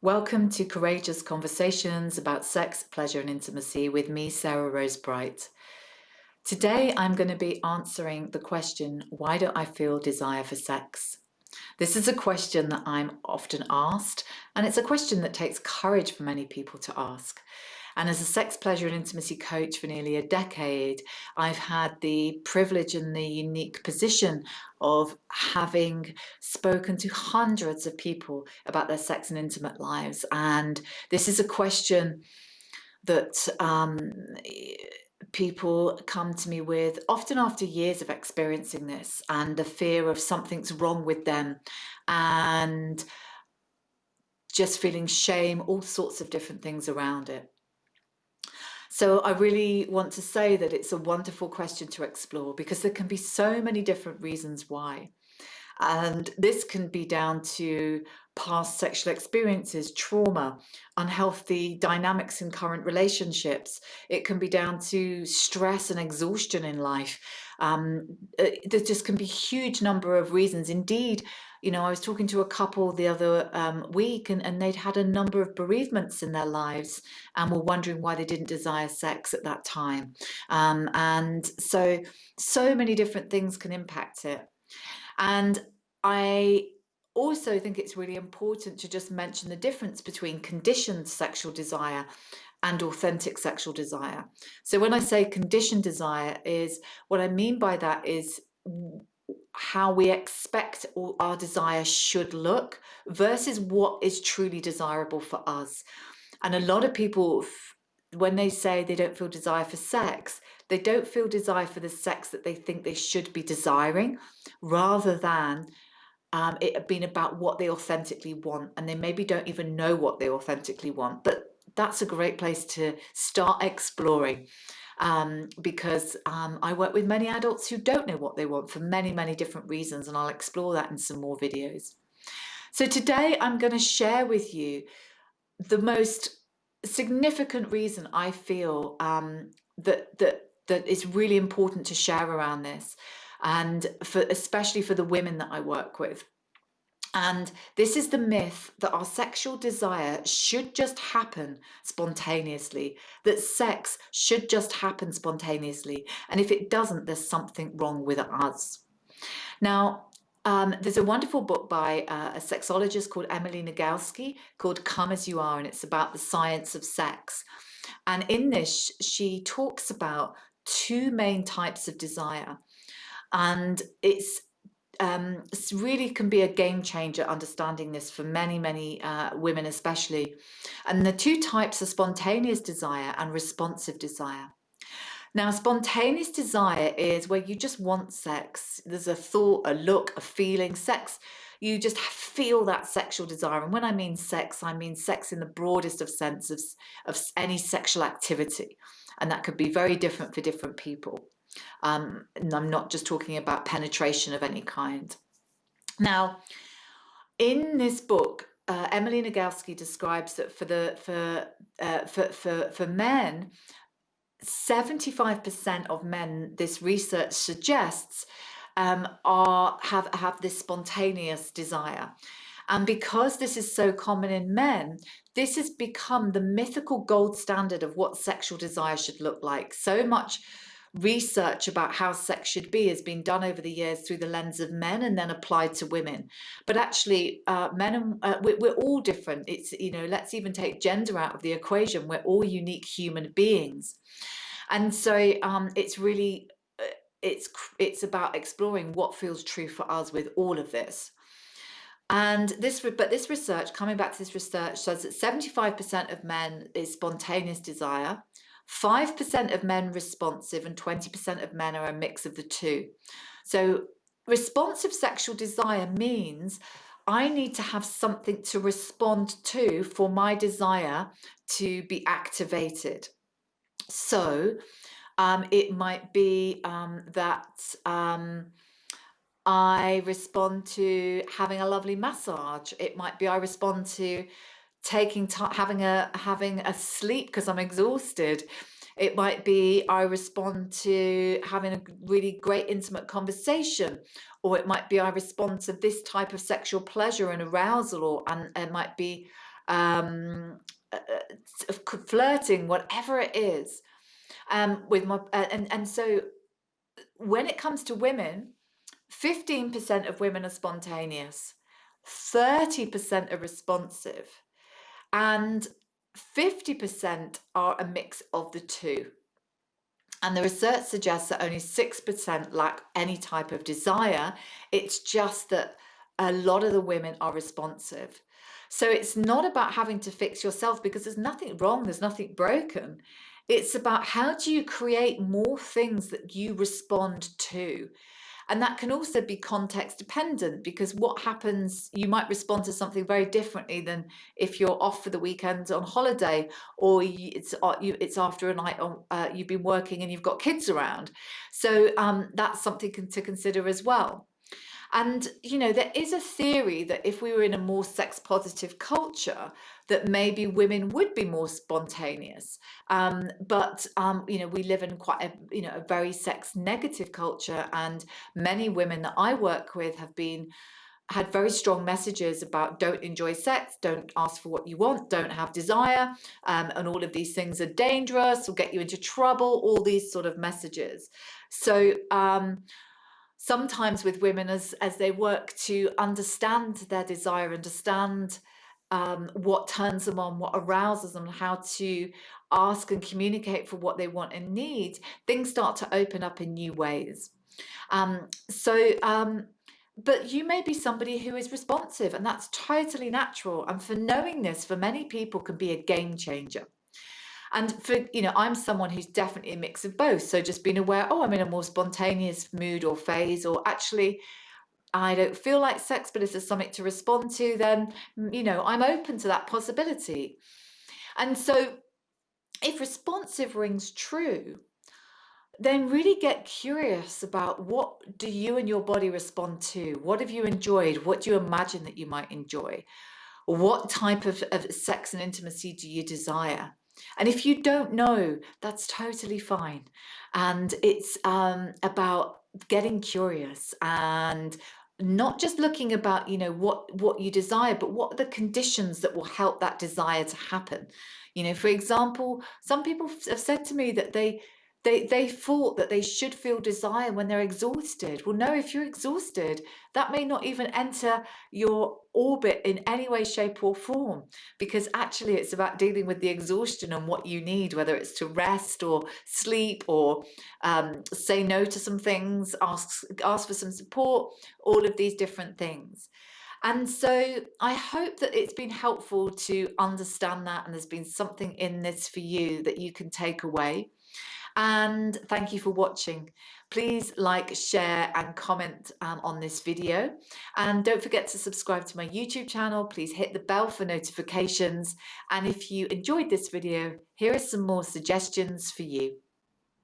Welcome to Courageous Conversations about Sex, Pleasure, and Intimacy with me, Sarah Rose Bright. Today, I'm going to be answering the question, why do I feel desire for sex? This is a question that I'm often asked, and it's a question that takes courage for many people to ask. And as a sex, pleasure, and intimacy coach for nearly a decade, I've had the privilege and the unique position of having spoken to hundreds of people about their sex and intimate lives. And this is a question that people come to me with often after years of experiencing this and the fear of something's wrong with them and just feeling shame, all sorts of different things around it. So I really want to say that it's a wonderful question to explore because there can be so many different reasons why. And this can be down to past sexual experiences, trauma, unhealthy dynamics in current relationships. It can be down to stress and exhaustion in life. There just can be a huge number of reasons. Indeed, I was talking to a couple the other week and they'd had a number of bereavements in their lives and were wondering why they didn't desire sex at that time. And so many different things can impact it. And I also think it's really important to just mention the difference between conditioned sexual desire and authentic sexual desire. So when I say conditioned desire, is what I mean by that is how we expect our desire should look versus what is truly desirable for us. And a lot of people, when they say they don't feel desire for sex, they don't feel desire for the sex that they think they should be desiring, rather than it being about what they authentically want. And they maybe don't even know what they authentically want. But that's a great place to start exploring. Because I work with many adults who don't know what they want for many, many different reasons, and I'll explore that in some more videos. So today I'm going to share with you the most significant reason I feel that is really important to share around this, and especially for the women that I work with. And this is the myth that our sexual desire should just happen spontaneously, that sex should just happen spontaneously. And if it doesn't, there's something wrong with us. Now, there's a wonderful book by a sexologist called Emily Nagoski called Come As You Are, and it's about the science of sex. And in this, she talks about two main types of desire. And it's really can be a game changer understanding this for many, many women especially. And the two types are spontaneous desire and responsive desire. Now, spontaneous desire is where you just want sex. There's a thought, a look, a feeling, sex. You just feel that sexual desire. And when I mean sex in the broadest of sense of any sexual activity. And that could be very different for different people. And I'm not just talking about penetration of any kind. Now, in this book, Emily Nagoski describes that for men, 75% of men, this research suggests, have this spontaneous desire. And because this is so common in men, this has become the mythical gold standard of what sexual desire should look like. So much research about how sex should be has been done over the years through the lens of men and then applied to women. But actually, men and we're all different. It's, let's even take gender out of the equation. We're all unique human beings. And so it's really, it's about exploring what feels true for us with all of this. And this research, coming back to this research, says that 75% of men is spontaneous desire, 5% of men responsive, and 20% of men are a mix of the two. So responsive sexual desire means I need to have something to respond to for my desire to be activated. So it might be that I respond to having a lovely massage. It might be I respond to taking time, having a sleep because I'm exhausted. It might be I respond to having a really great intimate conversation, or it might be I respond to this type of sexual pleasure and arousal, and it might be uh, flirting, whatever it is, with my and so when it comes to women, 15% of women are spontaneous, 30% are responsive, and 50% are a mix of the two. And the research suggests that only 6% lack any type of desire. It's just that a lot of the women are responsive. So it's not about having to fix yourself, because there's nothing wrong, there's nothing broken. It's about how do you create more things that you respond to. And that can also be context dependent, because what happens, you might respond to something very differently than if you're off for the weekend on holiday, or it's after a night on, you've been working and you've got kids around. So that's something to consider as well. And, there is a theory that if we were in a more sex positive culture, that maybe women would be more spontaneous. But we live in quite a very sex negative culture. And many women that I work with had very strong messages about don't enjoy sex, don't ask for what you want, don't have desire, and all of these things are dangerous, will get you into trouble, all these sort of messages. So, sometimes with women, as they work to understand their desire, understand what turns them on, what arouses them, how to ask and communicate for what they want and need, things start to open up in new ways. Um, so, but you may be somebody who is responsive, and that's totally natural. And for knowing this, for many people, can be a game changer. And I'm someone who's definitely a mix of both. So just being aware, oh, I'm in a more spontaneous mood or phase, or actually, I don't feel like sex, but if there's something to respond to, then, I'm open to that possibility. And so if responsive rings true, then really get curious about what do you and your body respond to? What have you enjoyed? What do you imagine that you might enjoy? What type of sex and intimacy do you desire? And if you don't know, that's totally fine. And it's about getting curious and not just looking about, what you desire, but what are the conditions that will help that desire to happen. For example, some people have said to me that they thought that they should feel desire when they're exhausted. Well, no, if you're exhausted, that may not even enter your orbit in any way, shape, or form, because actually it's about dealing with the exhaustion and what you need, whether it's to rest or sleep or say no to some things, ask for some support, all of these different things. And so I hope that it's been helpful to understand that, and there's been something in this for you that you can take away. And thank you for watching. Please like, share and comment on this video. And don't forget to subscribe to my YouTube channel. Please hit the bell for notifications. And if you enjoyed this video, here are some more suggestions for you.